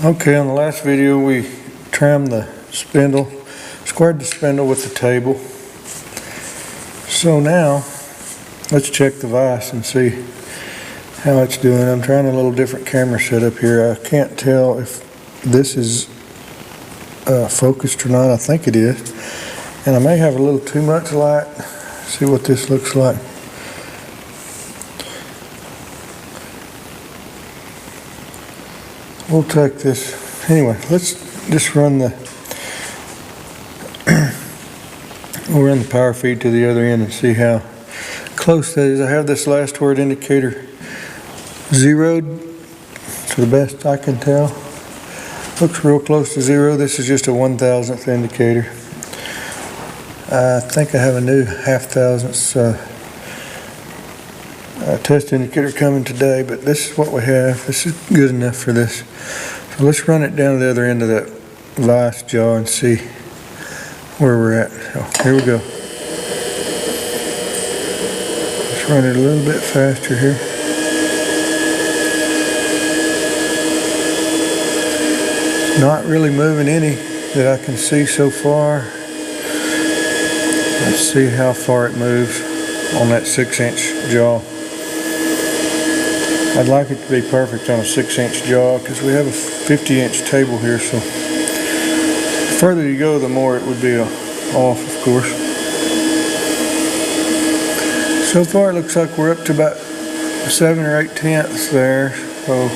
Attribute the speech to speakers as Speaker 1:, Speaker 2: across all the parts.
Speaker 1: Okay, on the last video we trimmed the spindle, squared the spindle with the table. So now let's check the vise and see how it's doing. I'm trying a little different camera setup here. I can't tell if this is focused or not. I think it is. And I may have a little too much light. See what this looks like. We'll take this. Anyway, let's just run the we'll run the power feed to the other end and see how close that is. I have this last word indicator zeroed to the best I can tell. Looks real close to zero. This is just a 1/1000th indicator. I think I have a new 0.5 test indicator coming today, but this is what we have. This is good enough for this. So let's run it down to the other end of that vise jaw and see where we're at. So here we go. Let's run it a little bit faster here. Not really moving any that I can see so far. Let's see how far it moves on that 6-inch jaw. I'd like it to be perfect on a 6-inch jaw because we have a 50-inch table here, so the further you go the more it would be off, of course. So far it looks like we're up to about 7 or 8 tenths there, so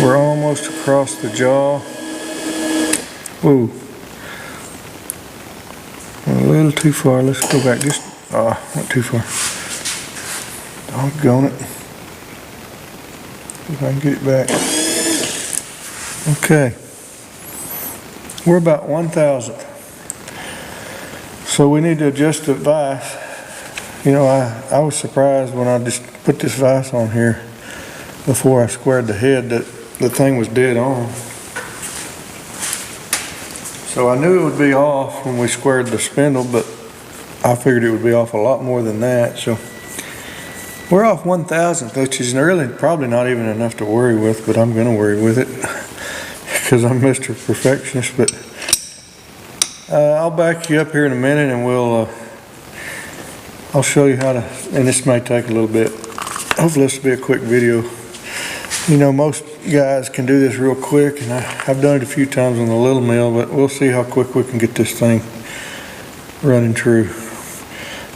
Speaker 1: we're almost across the jaw. Whoa. A little too far. Let's go back. Just not too far. Doggone it. If I can get it back. Okay. We're about 1/1000th. So we need to adjust the vise. You know, I was surprised when I just put this vise on here before I squared the head that the thing was dead on. So I knew it would be off when we squared the spindle, but I figured it would be off a lot more than that. So we're off 1/1000th, which is really probably not even enough to worry with, but I'm going to worry with it because I'm Mr. Perfectionist. But I'll back you up here in a minute and I'll show you how to, and this may take a little bit. Hopefully this will be a quick video. You know, most guys can do this real quick, and I've done it a few times on the little mill, but we'll see how quick we can get this thing running true.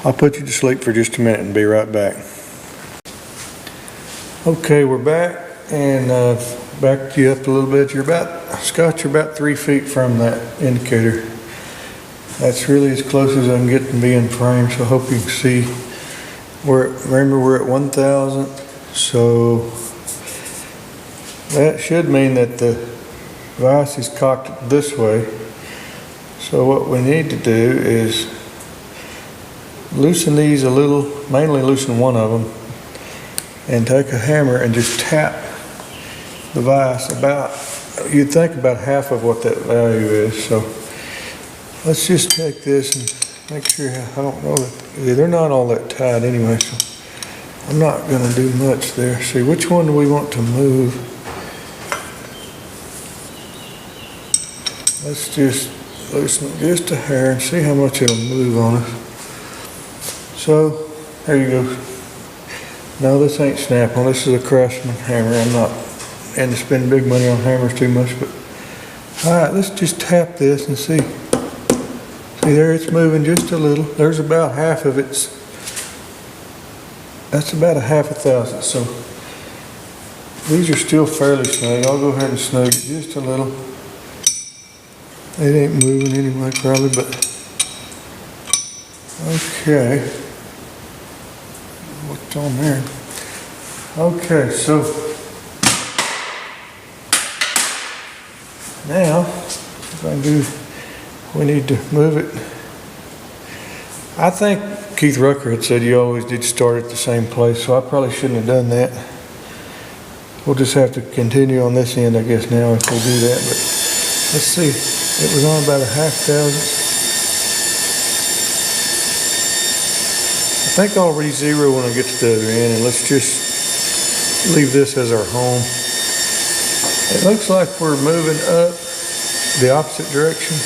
Speaker 1: I'll put you to sleep for just a minute and be right back. Okay, we're back, and backed you up a little bit. Scott, you're about 3 feet from that indicator. That's really as close as I can get to being framed, so I hope you can see. Remember, we're at 1/1000th, so that should mean that the vise is cocked this way. So what we need to do is loosen these a little, mainly loosen one of them, and take a hammer and just tap the vise about, you'd think about half of what that value is. So let's just take this and make sure, I don't know that, they're not all that tight anyway, so I'm not going to do much there. See, which one do we want to move? Let's just loosen it just a hair and see how much it'll move on us. So, there you go. No, this ain't Snap-on. This is a Craftsman hammer. I'm not into spending big money on hammers too much, but alright, let's just tap this and see. See there, it's moving just a little. There's about half of it. That's about a 0.5 So these are still fairly snug. I'll go ahead and snug it just a little. It ain't moving anyway probably, but okay. What's on there? Okay, so now if I can do, we need to move it. I think Keith Rucker had said you always did start at the same place, so I probably shouldn't have done that. We'll just have to continue on this end, I guess, now if we do that. But let's see. It was on about a 0.5. I think I'll re-zero when I get to the other end, and let's just leave this as our home. It looks like we're moving up the opposite direction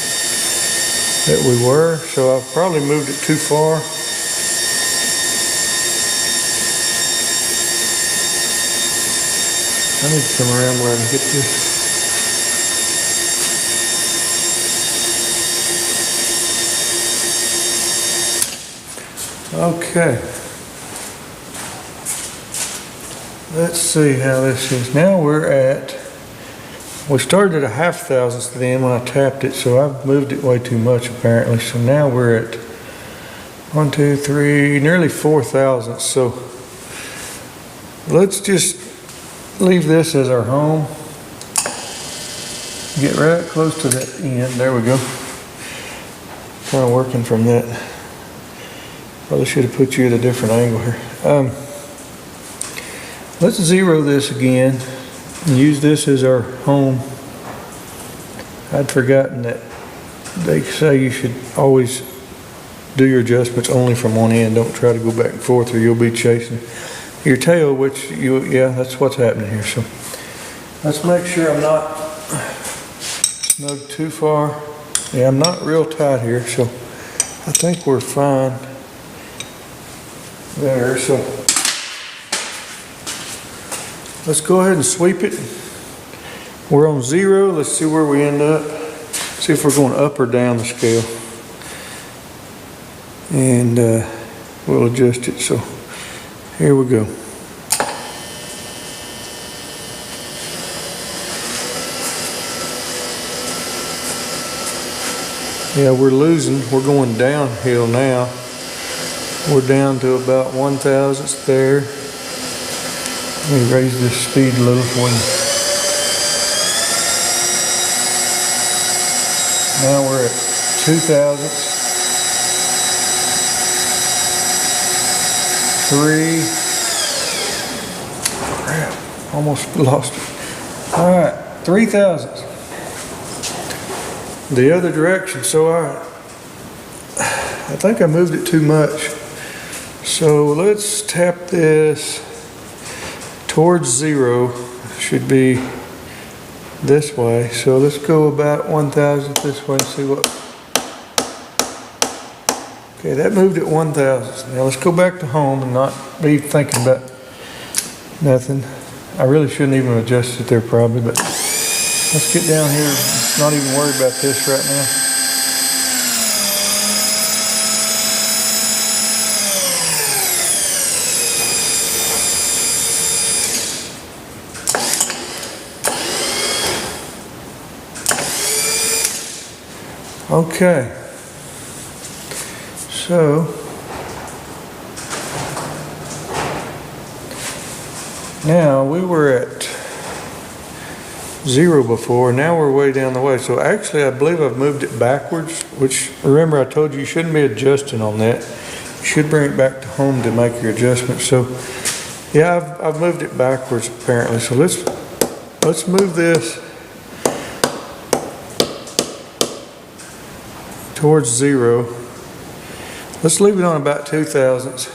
Speaker 1: that we were, so I've probably moved it too far. I need to come around where I can get this. Okay. Let's see how this is. Now we started at a 1/2 thousandths then when I tapped it, so I've moved it way too much apparently. So now we're at 1, 2, 3, nearly 4 thousandths. So let's just leave this as our home. Get right close to that end. There we go. Kind of working from that. Probably should have put you at a different angle here. Let's zero this again and use this as our home. I'd forgotten that they say you should always do your adjustments only from one end. Don't try to go back and forth or you'll be chasing your tail, which yeah, that's what's happening here. So let's make sure I'm not snug too far. Yeah, I'm not real tight here, so I think we're fine there. So let's go ahead and sweep it. We're on 0. Let's see where we end up. See if we're going up or down the scale. And we'll adjust it. So here we go. Yeah, we're losing. We're going downhill now. We're down to about 1/1000th there. Let me raise this speed a little for you. Now we're at 2/1000ths. 3. Crap, almost lost it. All right, 3/1000ths. The other direction. So I think I moved it too much. So let's tap this towards 0. Should be this way. So let's go about 1/1000th this way and see what. Okay, that moved it 1/1000th. Now let's go back to home and not be thinking about nothing. I really shouldn't even adjust it there probably, but let's get down here. Let's not even worry about this right now. Okay, so now we were at 0 before, now we're way down the way. So actually I believe I've moved it backwards, which remember I told you shouldn't be adjusting on that. You should bring it back to home to make your adjustment. So yeah, I've moved it backwards apparently. So let's move this towards 0. Let's leave it on about 2/1000ths.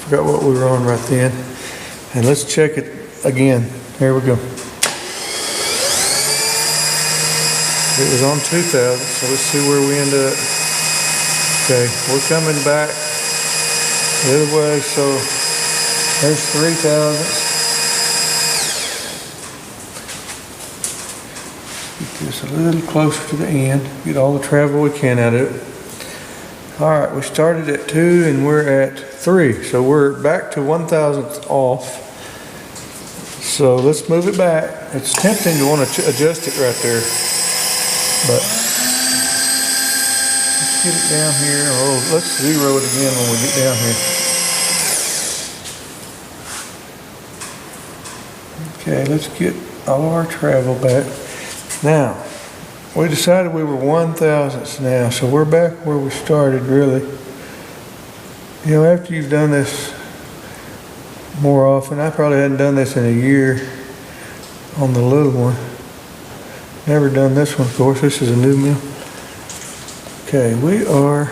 Speaker 1: Forgot what we were on right then. And let's check it again. Here we go. It was on 2/1000ths, so let's see where we end up. Okay, we're coming back the other way, so there's 3/1000ths. Get this a little closer to the end, get all the travel we can out of it. All right, we started at 2 and we're at 3, so we're back to 1/1000th off. So let's move it back. It's tempting to want to adjust it right there, but let's get it down here. Oh, let's 0 it again when we get down here. Okay, let's get all of our travel back. Now, we decided we were 1/1000ths now, so we're back where we started really. You know, after you've done this more often, I probably hadn't done this in a year on the little one. Never done this one, of course. This is a new mill. Okay, we are,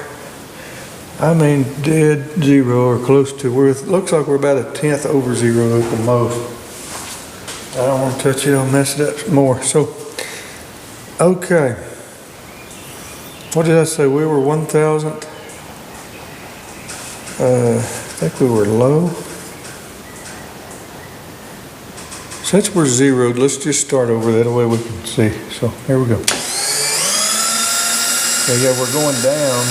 Speaker 1: I mean, dead 0 or close to. Looks like we're about 1/10 over 0 at the most. I don't want to touch it, I'll mess it up more. So, okay. What did I say? We were 1,000th. I think we were low. Since we're zeroed, let's just start over that way we can see. So here we go. Okay, yeah, we're going down.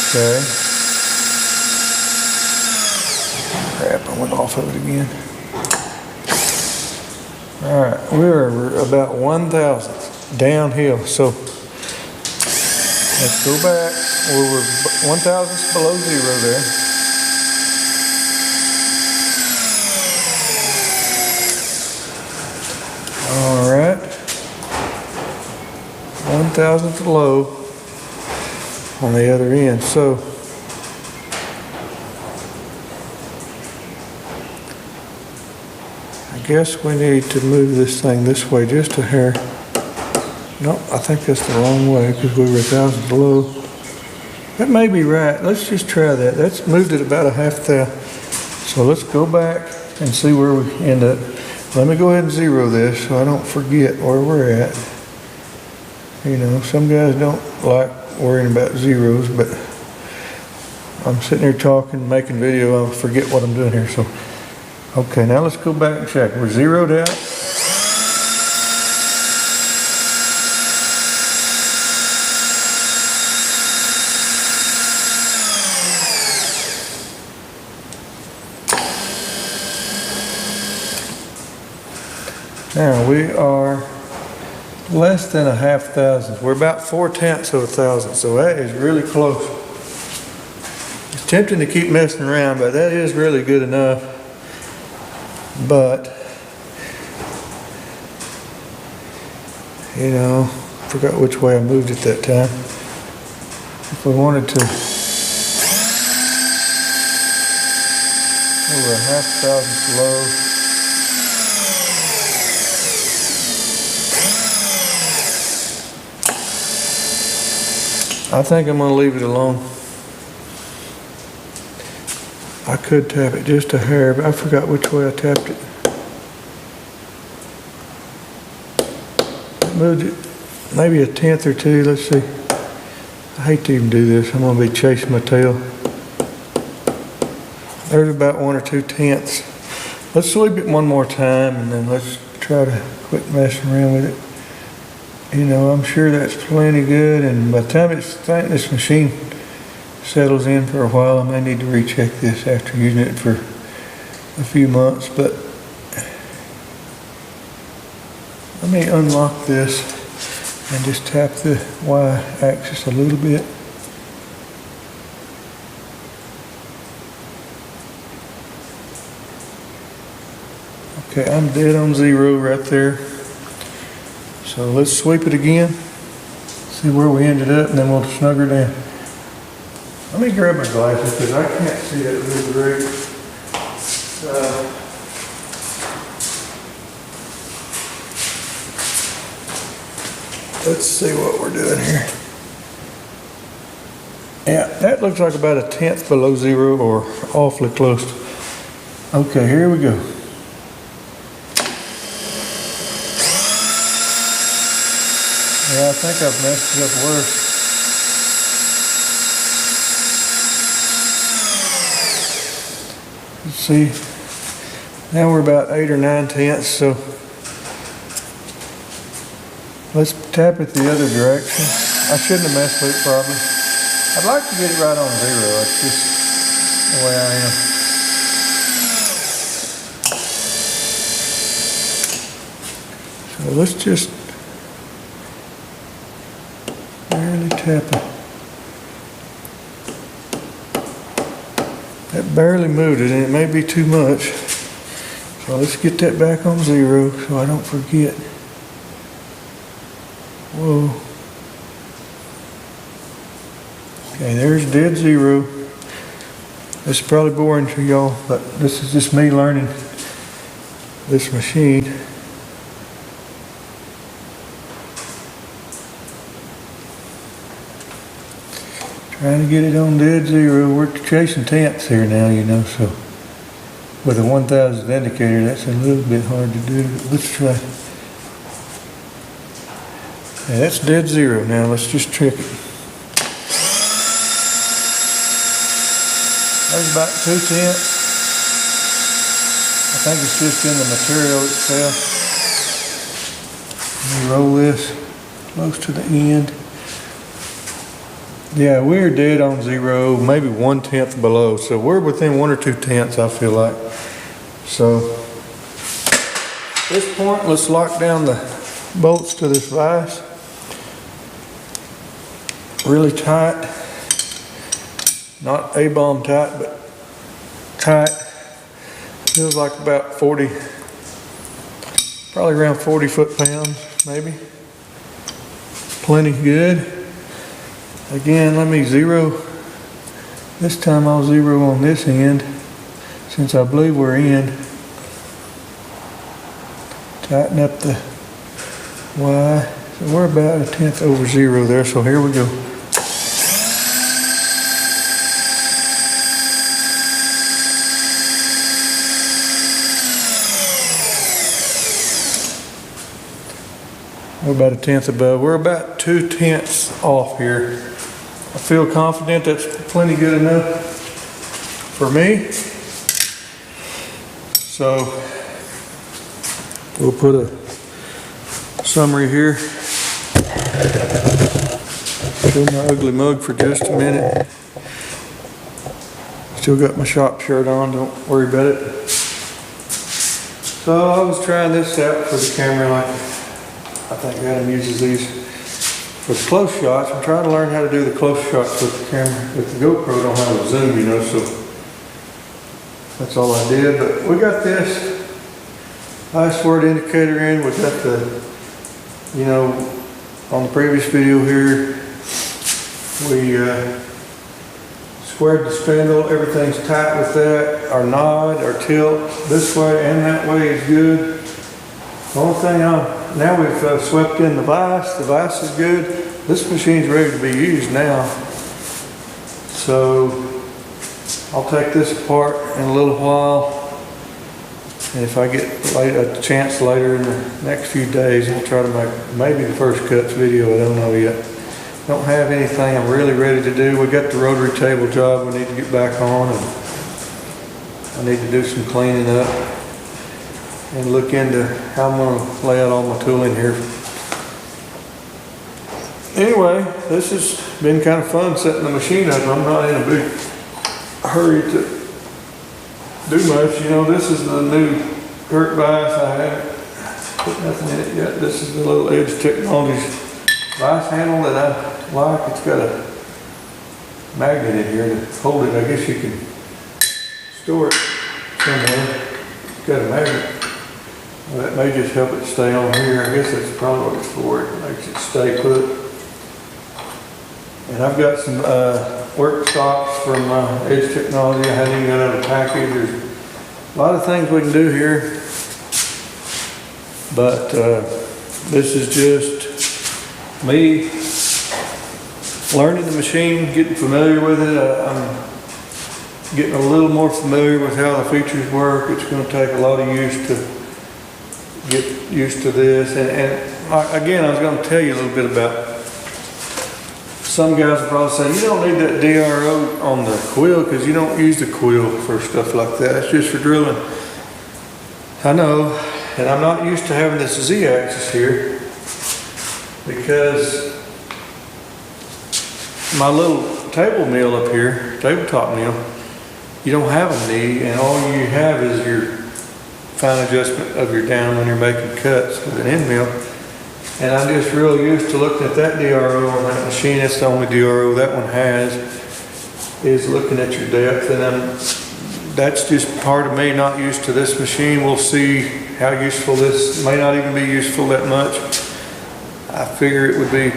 Speaker 1: Okay. Crap, I went off of it again. All right, we're about 1,000th downhill. So let's go back. We were 1,000ths below zero there. All right. 1,000th low on the other end. So I guess we need to move this thing this way just a hair. Nope, I think that's the wrong way because we were 1,000th low. That may be right. Let's just try that. That's moved it about a half thou. So let's go back and see where we end up. Let me go ahead and zero this so I don't forget where we're at. You know, some guys don't like worrying about zeros, but I'm sitting here talking, making video, I'll forget what I'm doing here. So, okay, now let's go back and check. We're zeroed out. Now we are less than a half thousand. We're about 4/10 of a thousand, so that is really close. It's tempting to keep messing around, but that is really good enough. But, you know, I forgot which way I moved it that time. If we wanted to, over a half thousandth low. I think I'm going to leave it alone. I could tap it just a hair, but I forgot which way I tapped it. I moved it maybe a tenth or two. Let's see. I hate to even do this. I'm going to be chasing my tail. There's about 1 or 2 tenths. Let's sweep it one more time and then let's try to quit messing around with it. You know, I'm sure that's plenty good, and by the time this machine settles in for a while, I may need to recheck this after using it for a few months. But let me unlock this and just tap the Y-axis a little bit. Okay, I'm dead on zero right there. So let's sweep it again, see where we ended up, and then we'll snug her down. Let me grab my glasses because I can't see that really great. Let's see what we're doing here. Yeah, that looks like about a tenth below zero or awfully close. Okay, here we go. Yeah, I think I've messed it up worse. Let's see. Now we're about 8 or 9 tenths, so let's tap it the other direction. I shouldn't have messed with it probably. I'd like to get it right on zero. It's just the way I am. So let's just barely tap it. That barely moved it, and it may be too much. So let's get that back on zero so I don't forget. Whoa. Okay, there's dead zero. This is probably boring to y'all, but this is just me learning this machine. Trying to get it on dead zero. We're chasing tenths here now, you know, so with a 1000 indicator, that's a little bit hard to do. Let's try. Yeah, that's dead zero now. Let's just check it. There's about 2/10. I think it's just in the material itself. Let me roll this close to the end. Yeah, we're dead on zero, maybe 1/10 below. So we're within 1 or 2 tenths, I feel like. So at this point, let's lock down the bolts to this vise. Really tight. Not A-bomb tight, but tight. Feels like about 40, probably around 40 foot-pounds, maybe. Plenty good. Again, let me zero. This time I'll zero on this end, since I believe we're in. Tighten up the Y. So we're about 1/10 over zero there, so here we go. We're about 1/10 above. We're about 2/10 off here. I feel confident that's plenty good enough for me. So we'll put a summary here. Show my ugly mug for just a minute. Still got my shop shirt on, don't worry about it. So I was trying this out for the camera, like I think Adam uses these for the close shots. I'm trying to learn how to do the close shots with the camera. With the GoPro, don't have a zoom, you know, so that's all I did. But we got this ice word indicator in. We got the, you know, on the previous video here, we squared the spindle. Everything's tight with that. Our nod, our tilt, this way and that way is good. The only thing now we've swept in the vise. The vise is good. This machine's ready to be used now. So I'll take this apart in a little while. And if I get a chance later in the next few days, I'll try to make maybe the first cuts video. I don't know yet. Don't have anything I'm really ready to do. We got the rotary table job we need to get back on, and I need to do some cleaning up and look into how I'm going to lay out all my tooling here. Anyway, this has been kind of fun setting the machine up. I'm not in a big hurry to do much. You know, this is the new Kurt Vise. I haven't put nothing in it yet. This is the little Edge Technologies vise handle that I like. It's got a magnet in here to hold it. I guess you can store it somewhere. It's got a magnet. Well, that may just help it stay on here. I guess that's probably what it's for. It makes it stay put. And I've got some work stocks from Edge Technology. I hadn't even got out of the package. There's a lot of things we can do here. But this is just me learning the machine, getting familiar with it. I'm getting a little more familiar with how the features work. It's going to take a lot of use to get used to this. And again, I was going to tell you a little bit about, some guys will probably say, you don't need that DRO on the quill because you don't use the quill for stuff like that. It's just for drilling. I know, and I'm not used to having this Z-axis here because my little table mill up here, tabletop mill, you don't have a knee, and all you have is your fine adjustment of your down when you're making cuts with an end mill. And I'm just real used to looking at that DRO on that machine. That's the only DRO that one has, is looking at your depth. And that's just part of me not used to this machine. We'll see how useful this, may not even be useful that much. I figure it would be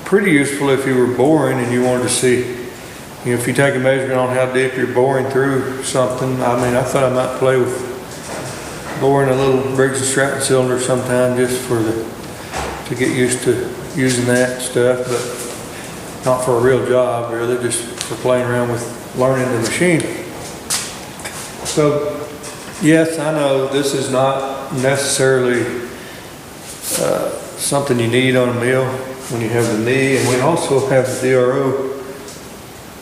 Speaker 1: pretty useful if you were boring and you wanted to see, you know, if you take a measurement on how deep you're boring through something. I mean, I thought I might play with boring a little Briggs and Stratton cylinder sometime just for to get used to using that stuff, but not for a real job, really, just for playing around with learning the machine. So Yes, I know this is not necessarily something you need on a mill when you have the knee, and we also have the DRO.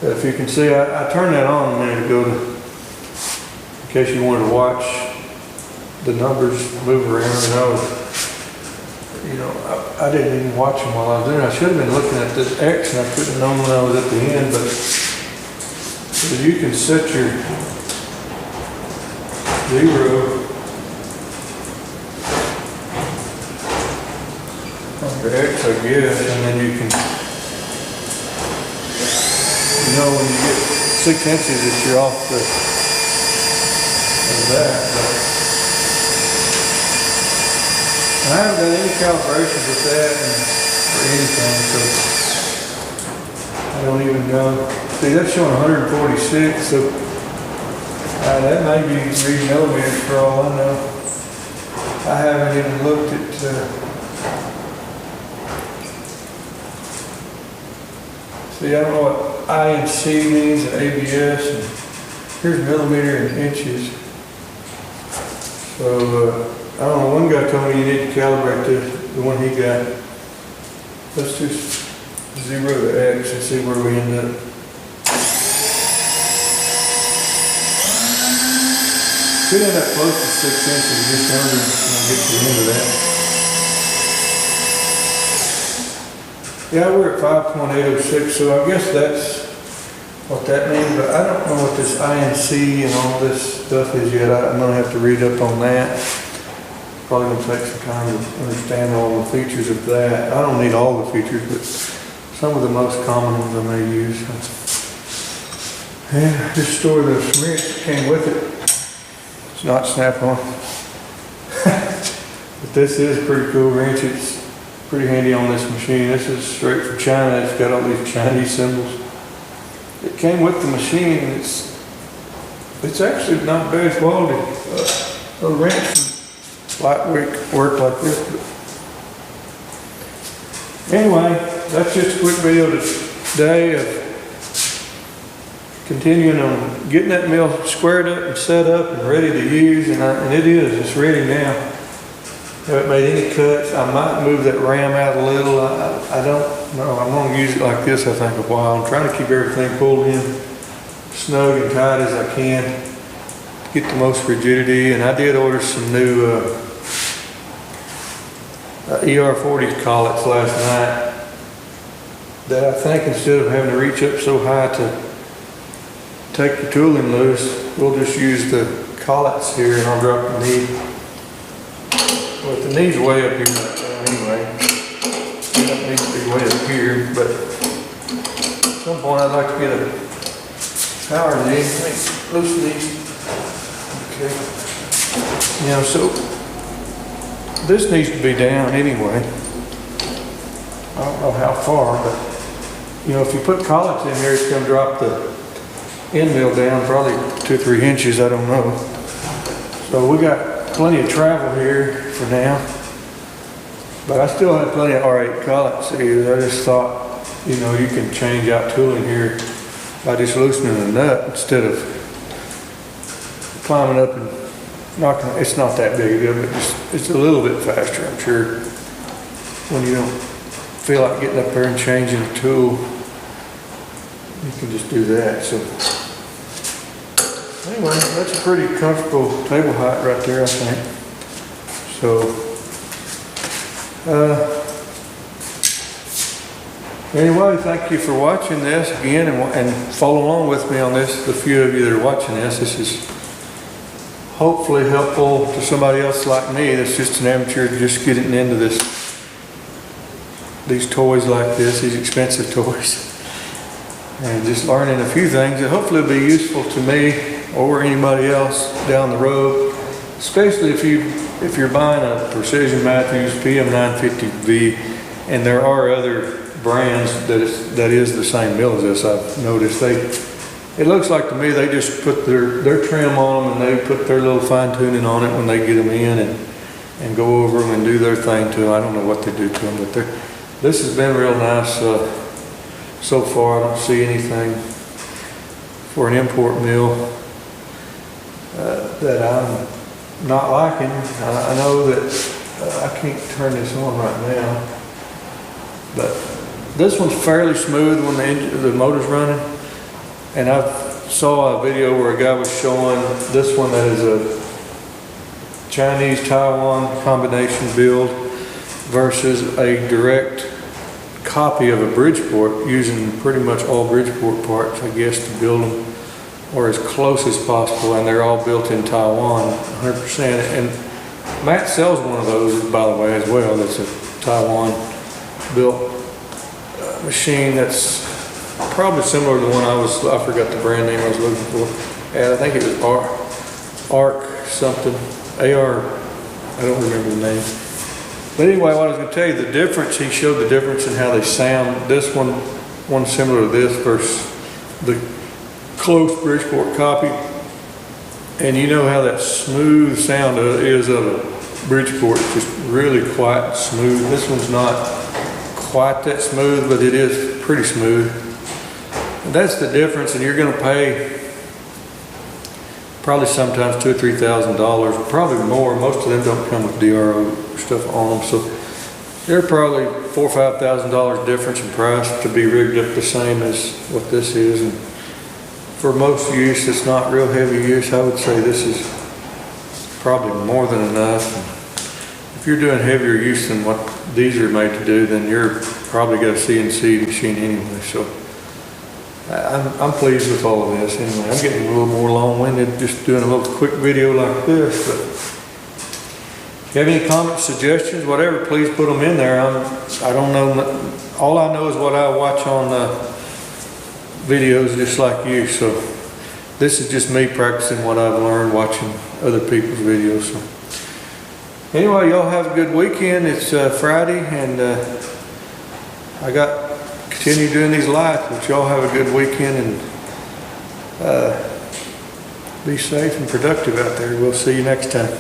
Speaker 1: If you can see, I turned that on a minute ago in case you wanted to watch the numbers move around. And I didn't even watch them while I was doing it. I should have been looking at this X, and I couldn't have known when I was at the end. But so you can set your 0 on your X, I guess, and then you can, when you get 6 inches that you're off of that. But I haven't done any calibrations with that or anything, so I don't even know. See, that's showing 146, so that may be 3 millimeters for all I know. I haven't even looked at see, I don't know what INC means and ABS, and here's millimeter and inches. So, I don't know, one guy told me you need to calibrate the one he got. Let's just 0 to X and see where we end up. Could end up close to 6 inches, just under, and I'll get to the end of that. Yeah, we're at 5.806, so I guess that's what that means, but I don't know what this INC and all this stuff is yet. I'm going to have to read up on that. Probably going to take some time to understand all the features of that. I don't need all the features, but some of the most common ones I may use. Yeah, just store the wrench that came with it. It's not snap-on. But this is a pretty cool wrench. It's pretty handy on this machine. This is straight from China. It's got all these Chinese symbols. It came with the machine. It's actually not bad quality. A wrench lightweight work like this. But anyway, that's just a quick video today of continuing on getting that mill squared up and set up and ready to use. And it is. It's ready now. Haven't made any cuts. I might move that ram out a little. I don't know. I'm going to use it like this, I think, a while. I'm trying to keep everything pulled in snug and tight as I can to get the most rigidity. And I did order some new ER40 collets last night that I think instead of having to reach up so high to take the tooling loose, we'll just use the collets here, and I'll drop the knee. Well, the knee's way up here anyway. It doesn't need to be way up here, but at some point I'd like to get a power knee. Loosen these. Okay. So this needs to be down anyway. I don't know how far, but if you put collets in here, it's going to drop the end mill down probably 2 or 3 inches. I don't know. So we got plenty of travel here for now, but I still have plenty of R8 collets to use. I just thought, you can change out tooling here by just loosening the nut instead of climbing up and knocking. It's not that big a deal, but it's a little bit faster, I'm sure. When you don't feel like getting up there and changing the tool, you can just do that. So anyway, that's a pretty comfortable table height right there, I think. So, anyway, thank you for watching this again, and follow along with me on this. The few of you that are watching this is hopefully helpful to somebody else like me that's just an amateur just getting into these toys like this, these expensive toys, and just learning a few things that hopefully will be useful to me or anybody else down the road, especially if you're buying a Precision Matthews PM950V, and there are other brands that is the same mill as this. I've noticed it looks like to me they just put their trim on them, and they put their little fine tuning on it when they get them in and go over them and do their thing to them. I don't know what they do to them, but this has been real nice so far. I don't see anything for an import mill that I'm not liking. I know that I can't turn this on right now, but this one's fairly smooth when the motor's running. And I saw a video where a guy was showing this one that is a Chinese Taiwan combination build versus a direct copy of a Bridgeport, using pretty much all Bridgeport parts, I guess, to build them, or as close as possible, and they're all built in Taiwan, 100%. And Matt sells one of those, by the way, as well. That's a Taiwan built machine that's probably similar to the one I forgot the brand name I was looking for. And I think it was ARC something, AR, I don't remember the name. But anyway, what I was going to tell you, the difference, he showed the difference in how they sound. This one similar to this versus the close Bridgeport copy. And you know how that smooth sound is of a Bridgeport, it's just really quiet and smooth. This one's not quite that smooth, but it is pretty smooth. And that's the difference, and you're going to pay probably sometimes $2,000 or $3,000, probably more. Most of them don't come with DRO stuff on them, so they're probably $4,000 or $5,000 difference in price to be rigged up the same as what this is. And for most use, it's not real heavy use. I would say this is probably more than enough. And if you're doing heavier use than what these are made to do, then you're probably got a CNC machine anyway. So I'm pleased with all of this. Anyway, I'm getting a little more long-winded just doing a little quick video like this. But if you have any comments, suggestions, whatever, please put them in there. I don't know. All I know is what I watch on videos just like you. So this is just me practicing what I've learned watching other people's videos. So anyway, y'all have a good weekend. It's Friday, and I got continue doing these lives, but y'all have a good weekend, and be safe and productive out there. We'll see you next time.